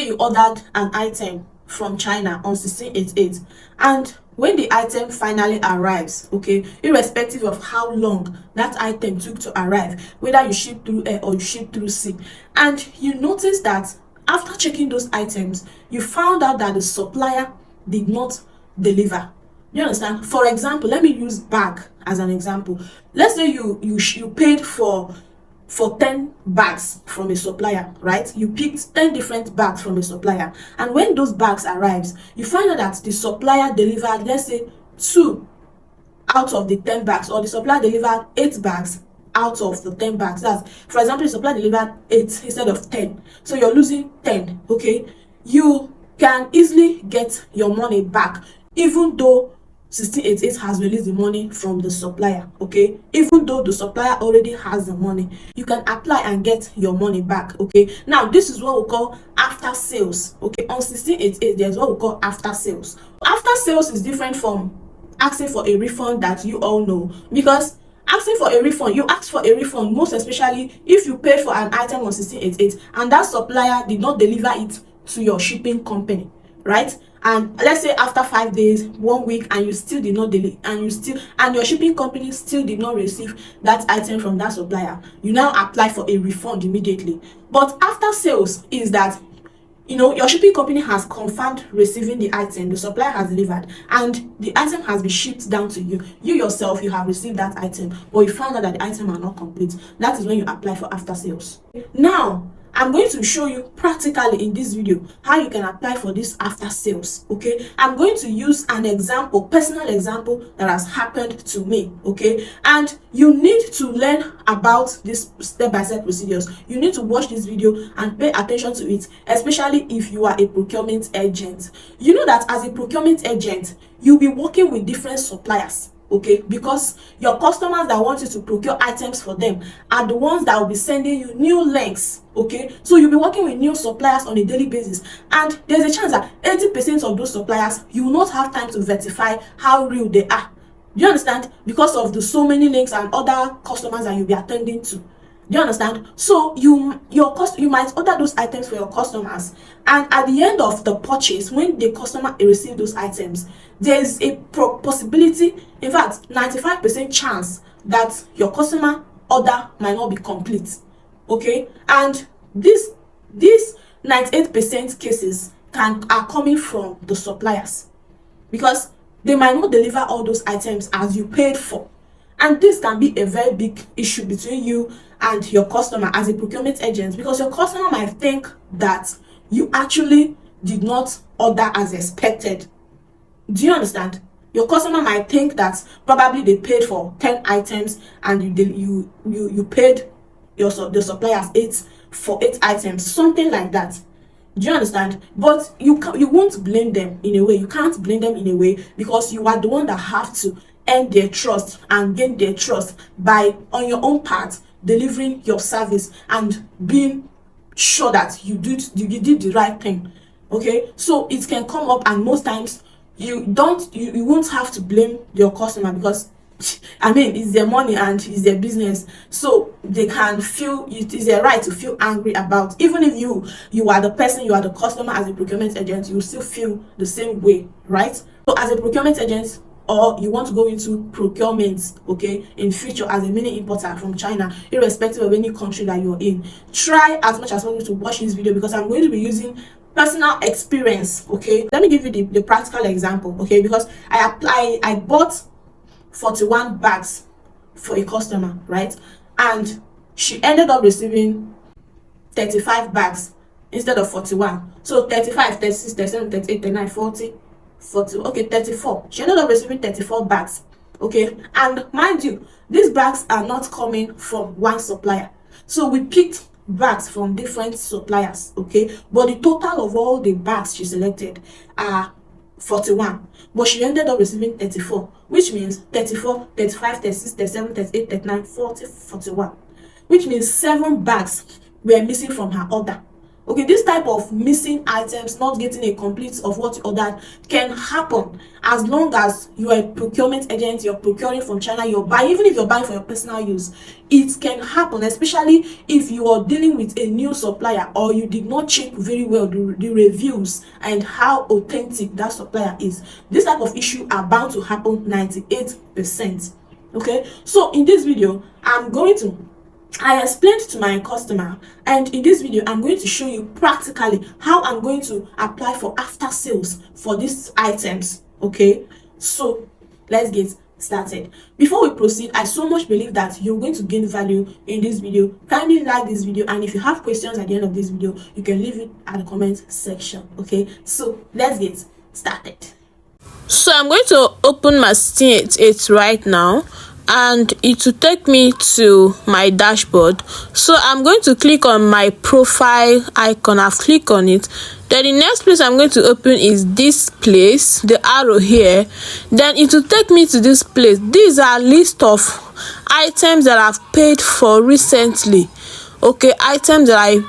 say you ordered an item from China on 1688, and when the item finally arrives, okay, irrespective of how long that item took to arrive, whether you ship through air or you ship through sea, and you notice that after checking those items, you found out that the supplier did not deliver. You understand? For example, let me use bag as an example. Let's say you paid for 10 bags from a supplier, right? You picked 10 different bags from a supplier, and when those bags arrives, you find out that the supplier delivered, let's say, 2 out of the 10 bags, or the supplier delivered 8 bags out of the 10 bags. That's, for example, the supplier delivered 8 instead of 10, so you're losing 10. Okay, you can easily get your money back, even though 1688 has released the money from the supplier. Okay, even though the supplier already has the money, you can apply and get your money back. Okay, now this is what we call after sales. Okay, on 1688 there's what we call after sales. After sales is different from asking for a refund that you all know, because asking for a refund, you ask for a refund most especially if you paid for an item on 1688 and that supplier did not deliver it to your shipping company, right? And let's say after 5 days, 1 week, and you still did not deliver, and your shipping company still did not receive that item from that supplier, you now apply for a refund immediately. But after sales is that, you know, your shipping company has confirmed receiving the item, the supplier has delivered, and the item has been shipped down to you. You yourself, you have received that item, but you found out that the item are not complete. That is when you apply for after sales. Now, I'm going to show you practically in this video how you can apply for this after sales. Okay, I'm going to use an example, personal example that has happened to me. Okay, and you need to learn about this step-by-step procedures. You need to watch this video and pay attention to it, especially if you are a procurement agent. You know that as a procurement agent, you'll be working with different suppliers. Okay, because your customers that want you to procure items for them are the ones that will be sending you new links. Okay, so you'll be working with new suppliers on a daily basis, and there's a chance that 80% of those suppliers you will not have time to verify how real they are. Do you understand? Because of the so many links and other customers that you'll be attending to. Do you understand? So you might order those items for your customers, and at the end of the purchase, when the customer receives those items, there's a possibility, in fact 95% chance, that your customer order might not be complete. Okay, and these 98% cases are coming from the suppliers, because they might not deliver all those items as you paid for. And this can be a very big issue between you and your customer as a procurement agent, because your customer might think that you actually did not order as expected. Do you understand? Your customer might think that probably they paid for 10 items and you paid the suppliers 8 for 8 items, something like that. Do you understand? But you won't blame them in a way. You can't blame them in a way, because you are the one that have to earn their trust and gain their trust by, on your own part, delivering your service and being sure that you did the right thing. Okay, so it can come up, and most times you won't have to blame your customer, because I mean, it's their money and it's their business, so they can feel it is their right to feel angry about. Even if you are the person, you are the customer, as a procurement agent, you still feel the same way, right? So as a procurement agent, or you want to go into procurement, okay, in future as a mini importer from China, irrespective of any country that you're in, try as much as possible to watch this video, because I'm going to be using personal experience. Okay, let me give you the practical example. Okay, because I bought 41 bags for a customer, right? And she ended up receiving 35 bags instead of 41. So 35, 36, 37, 38, 39, 40, 40, okay, 34. She ended up receiving 34 bags. Okay, and mind you, these bags are not coming from one supplier. So we picked bags from different suppliers. Okay, but the total of all the bags she selected are 41, but she ended up receiving 34, which means 34, 35, 36, 37, 38, 39, 40, 41, which means 7 bags were missing from her order. Okay, this type of missing items, not getting a complete of what you ordered, can happen as long as you are a procurement agent, you're procuring from China, you're buying, even if you're buying for your personal use, it can happen, especially if you are dealing with a new supplier or you did not check very well the reviews and how authentic that supplier is. This type of issue are bound to happen 98%. Okay, so in this video I explained to my customer, and in this video I'm going to show you practically how I'm going to apply for after sales for these items. Okay, so let's get started. Before we proceed, I so much believe that you're going to gain value in this video. Kindly like this video, and if you have questions at the end of this video, you can leave it at the comment section. Okay, so let's get started. So I'm going to open my Steam 88 right now, and it will take me to my dashboard. So I'm going to click on my profile icon. I've clicked on it. Then the next place I'm going to open is this place, the arrow here. Then it will take me to this place. These are a list of items that I've paid for recently. Okay, items that I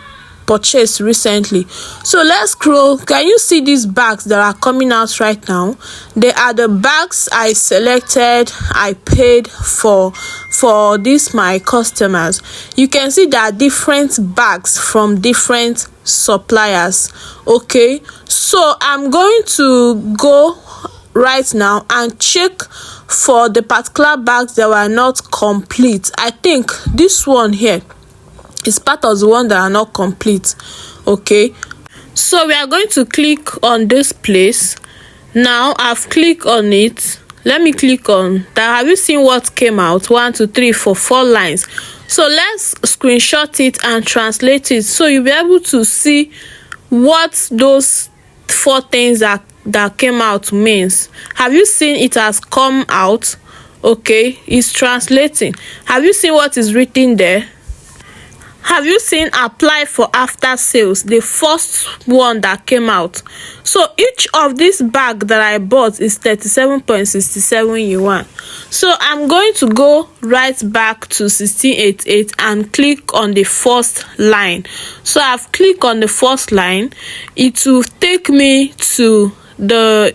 purchased recently. So let's scroll. Can you see these bags that are coming out right now? They are the bags I selected, I paid for this my customers. You can see there are different bags from different suppliers. Okay, so I'm going to go right now and check for the particular bags that were not complete. I think this one here is part of the one that are not complete. Okay, so we are going to click on this place. Now I've clicked on it. Let me click on that. Have you seen what came out? 1 2 3 4 4 lines. So let's screenshot it and translate it, so you'll be able to see what those 4 things that came out means. Have you seen it has come out? Okay, it's translating. Have you seen what is written there? Have you seen apply for after sales, the first one that came out? So each of this bag that I bought is 37.67 yuan. So I'm going to go right back to 1688 and click on the first line. So I've clicked on the first line. It will take me to the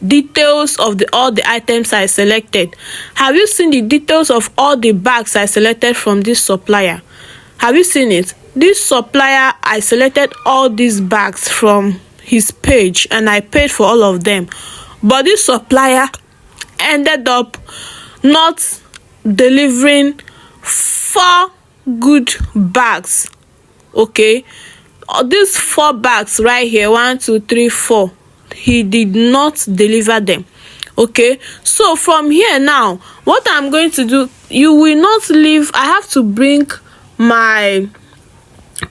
details of all the items I selected. Have you seen the details of all the bags I selected from this supplier? Have you seen it? This supplier, I selected all these bags from his page and I paid for all of them. But this supplier ended up not delivering 4 good bags. Okay, these 4 bags right here, 1 2 3 4, he did not deliver them. Okay, so from here now, what I'm going to do, you will not leave. I have to bring my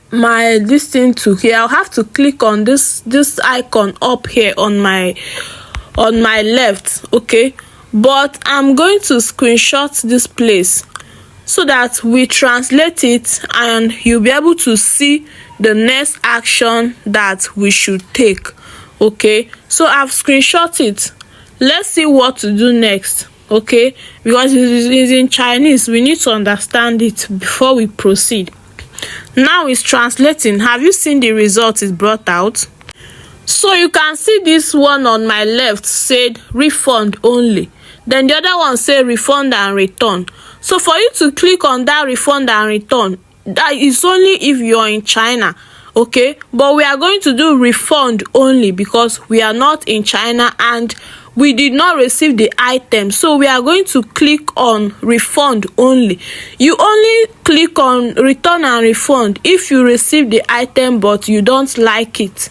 this thing to here. I'll have to click on this icon up here on my left. Okay, but I'm going to screenshot this place so that we translate it and you'll be able to see the next action that we should take. Okay, so I've screenshot it. Let's see what to do next. Okay, because it is in Chinese, we need to understand it before we proceed. Now it's translating. Have you seen the result it brought out? So you can see this one on my left said refund only, then the other one said refund and return. So for you to click on that refund and return, that is only if you're in China. Okay, but we are going to do refund only because we are not in China and we did not receive the item. So we are going to click on refund only. You only click on return and refund if you receive the item but you don't like it.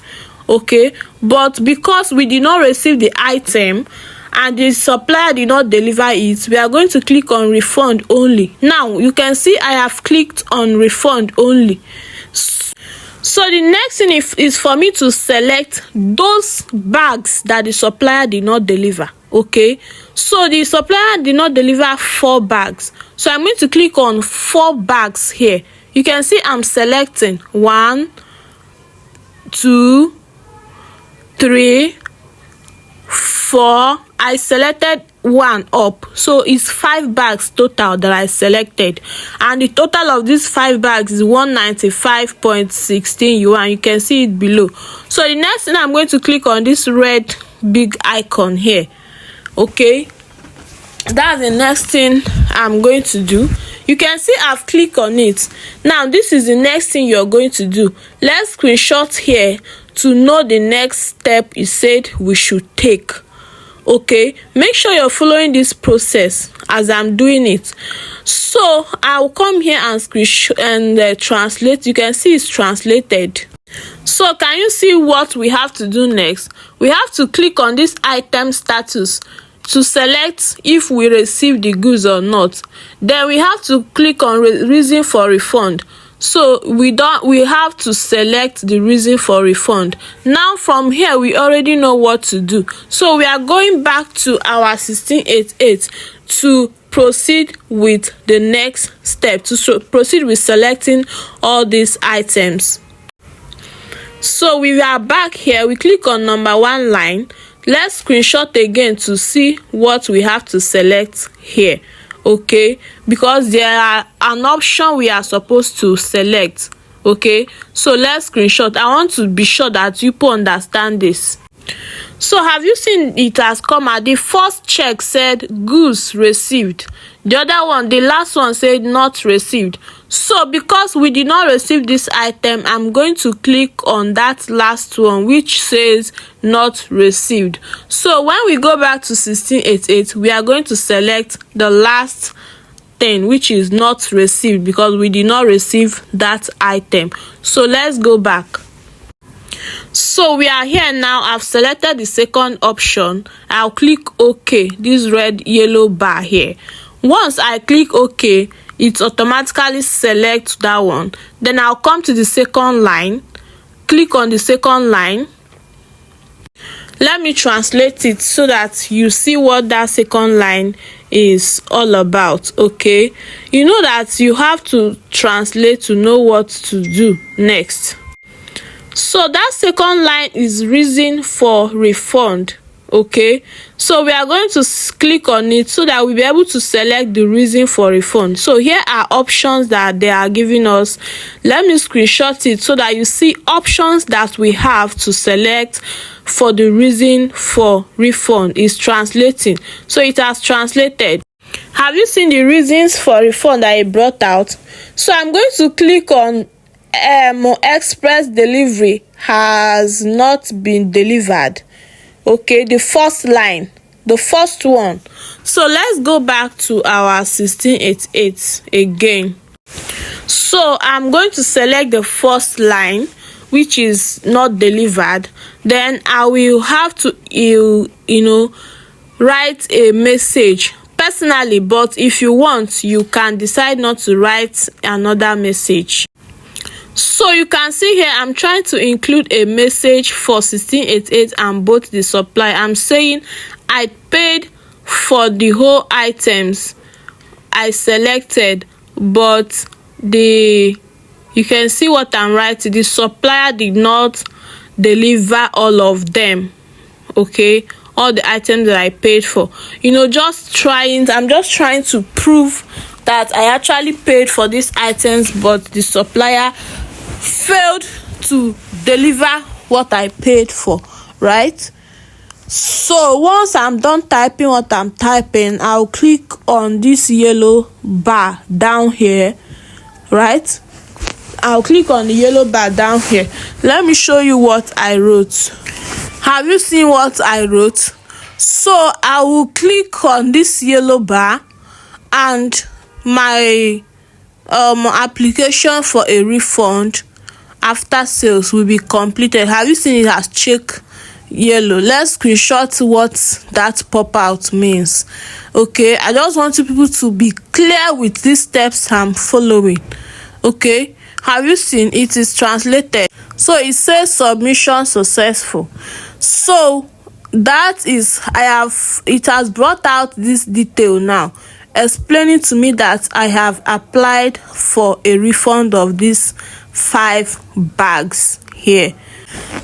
Okay, but because we did not receive the item and the supplier did not deliver it, we are going to click on refund only. Now you can see I have clicked on refund only. So the next thing is for me to select those bags that the supplier did not deliver. Okay, so the supplier did not deliver 4 bags, so I'm going to click on 4 bags here. You can see I'm selecting 1 2 3 4. I selected one up, so it's 5 bags total that I selected, and the total of these 5 bags is 195.16 yuan. You can see it below. So the next thing, I'm going to click on this red big icon here. Okay, that's the next thing I'm going to do. You can see I've clicked on it. Now this is the next thing you're going to do. Let's screenshot here to know the next step it said we should take. Okay, make sure you're following this process as I'm doing it. So I'll come here and screenshot and translate. You can see it's translated. So can you see what we have to do next? We have to click on this item status to select if we receive the goods or not. Then we have to click on reason for refund. So we have to select the reason for refund. Now from here we already know what to do. So we are going back to our 1688 to proceed with the next step, to proceed with selecting all these items. So we are back here. We click on number 1 line. Let's screenshot again to see what we have to select here. Okay, because there are an option we are supposed to select. Okay, so let's screenshot. I want to be sure that you understand this. So have you seen it has come out? The first check said goods received. The other one, the last one, said not received. So because we did not receive this item, I'm going to click on that last one which says not received. So when we go back to 1688, we are going to select the last thing which is not received because we did not receive that item. So let's go back. So we are here now. I've selected the second option. I'll click OK, this red yellow bar here. Once I click OK, it automatically selects that one. Then I'll come to the second line, click on the second line. Let me translate it so that you see what that second line is all about. Okay, you know that you have to translate to know what to do next. So that second line is reason for refund. Okay, so we are going to click on it so that we'll be able to select the reason for refund. So here are options that they are giving us. Let me screenshot it so that you see options that we have to select for the reason for refund. Is translating, so it has translated. Have you seen the reasons for refund that it brought out? So I'm going to click on express delivery has not been delivered. Okay, the first line, the first one. So let's go back to our 1688 again. So I'm going to select the first line which is not delivered. Then I will have to write a message personally, but if you want, you can decide not to write another message. So you can see here I'm trying to include a message for 1688 and both the supply. I'm saying I paid for the whole items I selected, but you can see what I'm writing. The supplier did not deliver all of them. Okay, all the items that I paid for. I'm just trying to prove that I actually paid for these items, but the supplier failed to deliver what I paid for, right? So once I'm done typing what I'm typing, I'll click on this yellow bar down here, right? I'll click on the yellow bar down here. Let me show you what I wrote. Have you seen what I wrote? So I will click on this yellow bar and my application for a refund after sales will be completed. Have you seen it has checked yellow? Let's screenshot what that pop out means. Okay, I just want you people to be clear with these steps I'm following. Okay, have you seen it is translated? So it says submission successful. So that is, it has brought out this detail now, explaining to me that I have applied for a refund of these 5 bags here.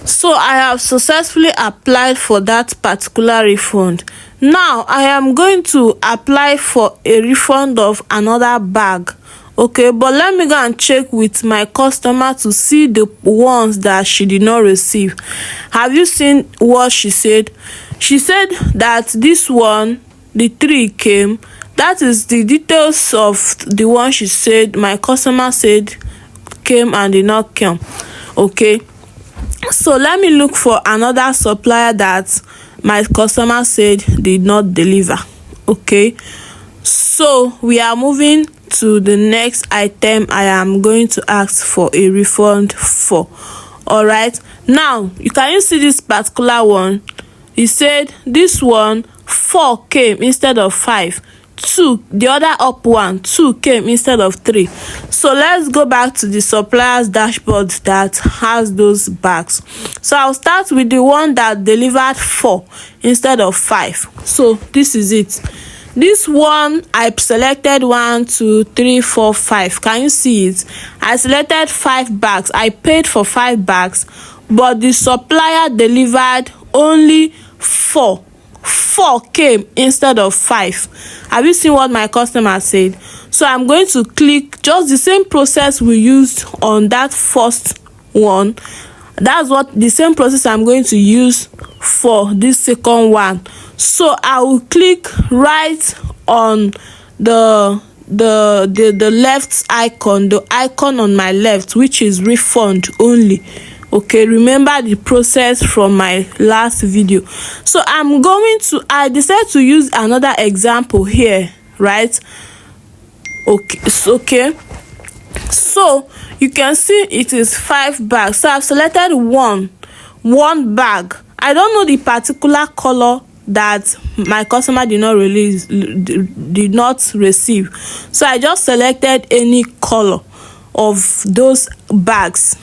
So I have successfully applied for that particular refund. Now I am going to apply for a refund of another bag. Okay, but let me go and check with my customer to see the ones that she did not receive. Have you seen what she said? She said that this one, the 3 came. That is the details of the one she said my customer said came and did not come. Okay, so let me look for another supplier that my customer said did not deliver. Okay, so we are moving to the next item I am going to ask for a refund for. All right, now you can see this particular one. He said this one 4 came instead of 5. 2, the other up one, 2 came instead of 3. So let's go back to the supplier's dashboard that has those bags. So I'll start with the one that delivered 4 instead of 5. So this is it. This one I selected 1 2 3 4 5. Can you see it? I selected 5 bags. I paid for 5 bags, but the supplier delivered only 4. 4 came instead of 5. Have you seen what my customer said? So I'm going to click just the same process we used on that first one. That's what the same process I'm going to use for this second one. So I will click right on the left icon, the icon on my left, which is refund only. Okay, remember the process from my last video. So I decided to use another example here, right? Okay, so you can see it is 5 bags. So I've selected one bag. I don't know the particular color that my customer did not receive, so I just selected any color of those bags.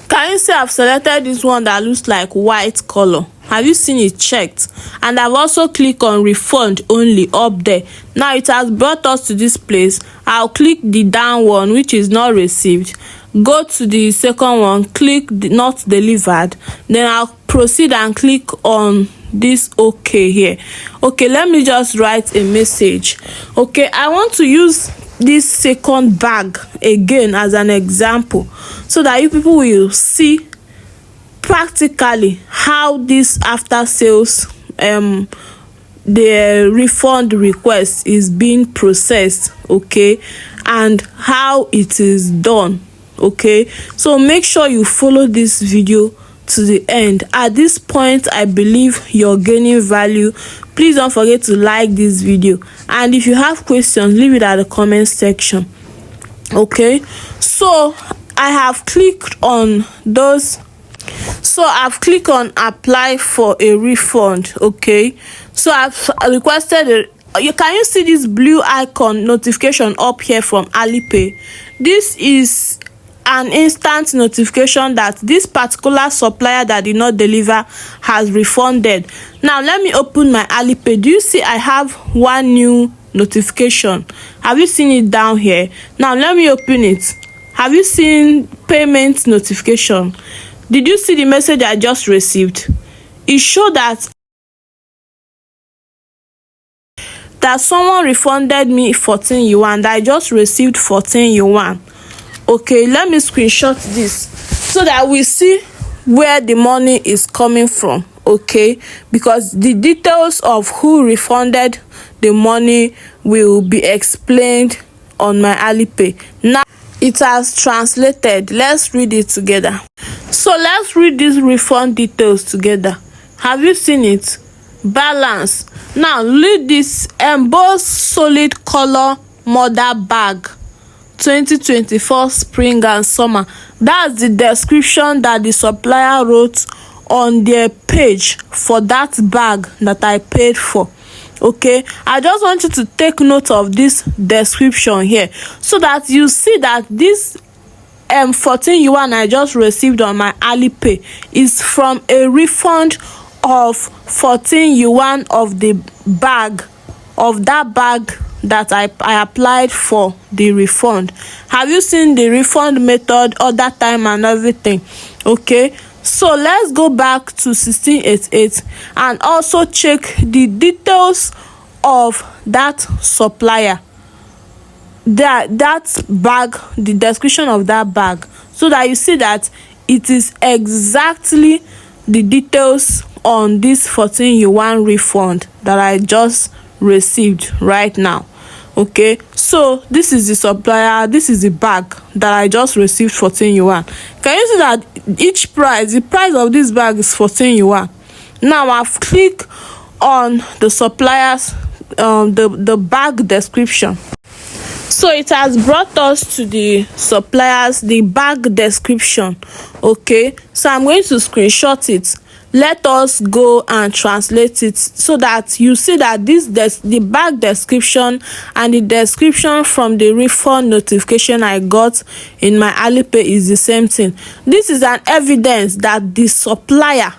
Can you see I've selected this one that looks like white color? Have you seen it checked? And I've also clicked on refund only up there. Now it has brought us to this place. I'll click the down one, which is not received. Go to the second one, click not delivered. Then I'll proceed and click on this okay here. Okay, let me just write a message. Okay, I want to use this second bag again as an example, so that you people will see practically how this after sales the refund request is being processed. Okay, and how it is done. Okay, so make sure you follow this video to the end. At this point, I believe you're gaining value. Please don't forget to like this video, and if you have questions, leave it at the comment section. Okay, so I have clicked on those. So I've clicked on apply for a refund. Okay, so I've requested can you see this blue icon notification up here from Alipay? This is an instant notification that this particular supplier that did not deliver has refunded. Now let me open my Alipay. Do you see I have one new notification? Have you seen it down here? Now let me open it. Have you seen payment notification? Did you see the message I just received? It showed that someone refunded me 14 yuan, that I just received 14 yuan. Okay, let me screenshot this so that we see where the money is coming from. Okay, because the details of who refunded the money will be explained on my Alipay. Now it has translated. Let's read it together. So let's read these refund details together. Have you seen it? Balance. Now read this: embossed solid color mother bag, 2024 spring and summer. That's the description that the supplier wrote on their page for that bag that I paid for. Okay, I just want you to take note of this description here, so that you see that this 14 yuan I just received on my Alipay is from a refund of 14 yuan of the bag, of that bag that I applied for the refund. Have you seen the refund method, all that time and everything? Okay, So let's go back to 1688 and also check the details of that supplier, that bag, the description of that bag, so that you see that it is exactly the details on this 14 yuan refund that I just received right now. Okay, so this is the supplier, this is the bag that I just received 14 yuan. Can you see that each price, the price of this bag is 14 yuan? Now I've clicked on the supplier's the bag description. So it has brought us to the suppliers, the bag description. Okay, so I'm going to screenshot it. Let us go and translate it so that you see that the bag description and the description from the refund notification I got in my Alipay is the same thing. This is an evidence that the supplier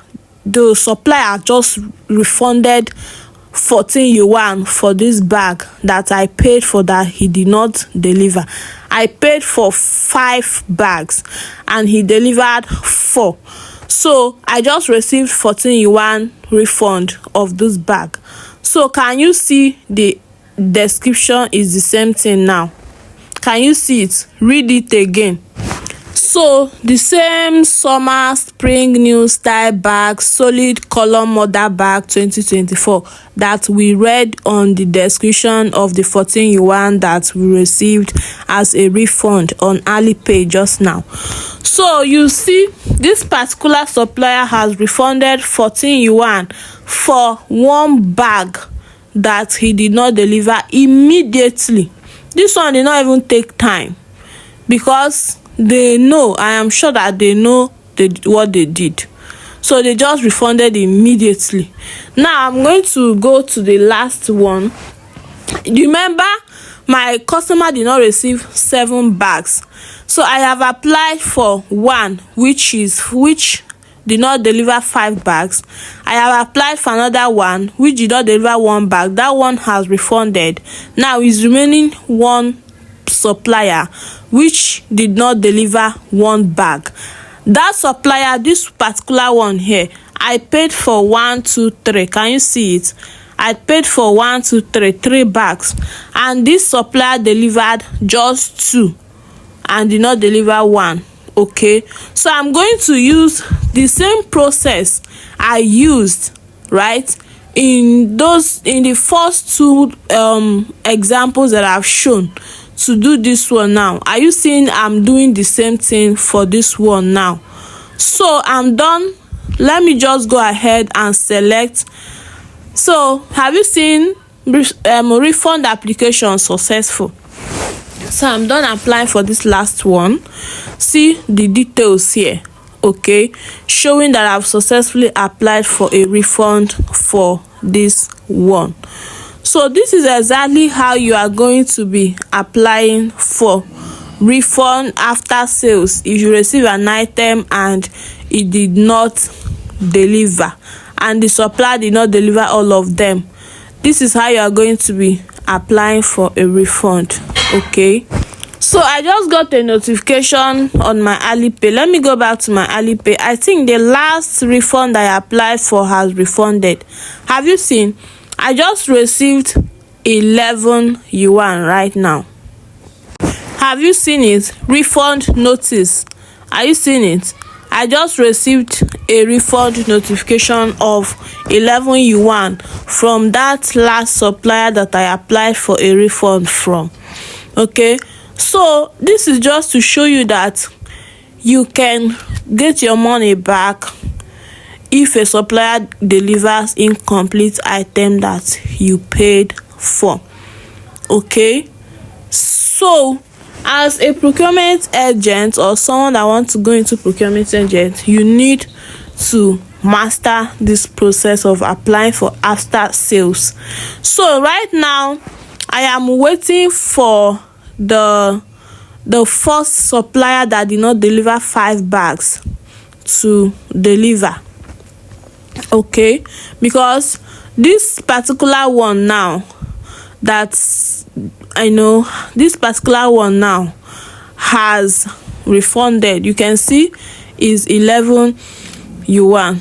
just refunded 14 yuan for this bag that I paid for, that he did not deliver. I paid for 5 bags and he delivered 4. So I just received 14 yuan refund of this bag. So can you see the description is the same thing now? Can you see it? Read it again. So the same summer spring new style bag, solid color mother bag 2024 that we read on the description of the 14 yuan that we received as a refund on Alipay just now. So you see, this particular supplier has refunded 14 yuan for one bag that he did not deliver immediately. This one did not even take time, because they know, I am sure that they know what they did. So they just refunded immediately. Now I'm going to go to the last one. Remember, my customer did not receive 7 bags. So I have applied for one which did not deliver 5 bags. I have applied for another one which did not deliver 1 bag. That one has refunded. Now is remaining one supplier which did not deliver 1 bag. That supplier, this particular one here, I paid for 1, 2, 3. Can you see it? I paid for 1, 2, 3 bags, and this supplier delivered just 2 and did not deliver 1. Okay, so I'm going to use the same process I used, right, in the first 2 examples that I've shown, to do this one now. Are you seeing I'm doing the same thing for this one now? So I'm done. Let me just go ahead and select. So have you seen refund application successful? So I'm done applying for this last one. See the details here, okay, showing that I've successfully applied for a refund for this one. So this is exactly how you are going to be applying for refund after sales if you receive an item and it did not deliver, and the supplier did not deliver all of them. This is how you are going to be applying for a refund. Okay, so I just got a notification on my Alipay. Let me go back to my Alipay. I think the last refund I applied for has refunded. Have you seen? I just received 11 yuan right now. Have you seen it? Refund notice. Are you seeing it? I just received a refund notification of 11 yuan from that last supplier that I applied for a refund from. Okay, so this is just to show you that you can get your money back if a supplier delivers incomplete item that you paid for. Okay, so as a procurement agent or someone that wants to go into procurement agent, you need to master this process of applying for after sales. So right now I am waiting for the first supplier that did not deliver 5 bags to deliver. Okay, because this particular one now, that's I know this particular one now has refunded. You can see is 11 yuan.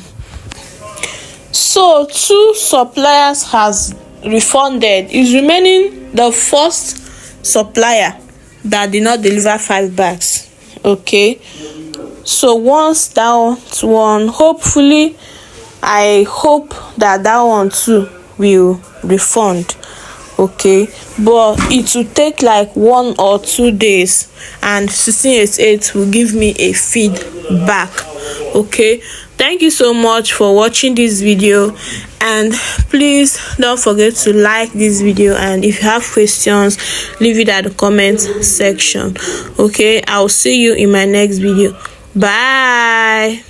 So 2 suppliers has refunded. Is remaining the first supplier that did not deliver 5 bags. Okay, so once that one, hopefully I hope that one too will refund. Okay, but it will take like 1 or 2 days, and 1688 will give me a feedback. Okay, thank you so much for watching this video, and please don't forget to like this video, and if you have questions, leave it at the comment section. Okay, I'll see you in my next video. Bye.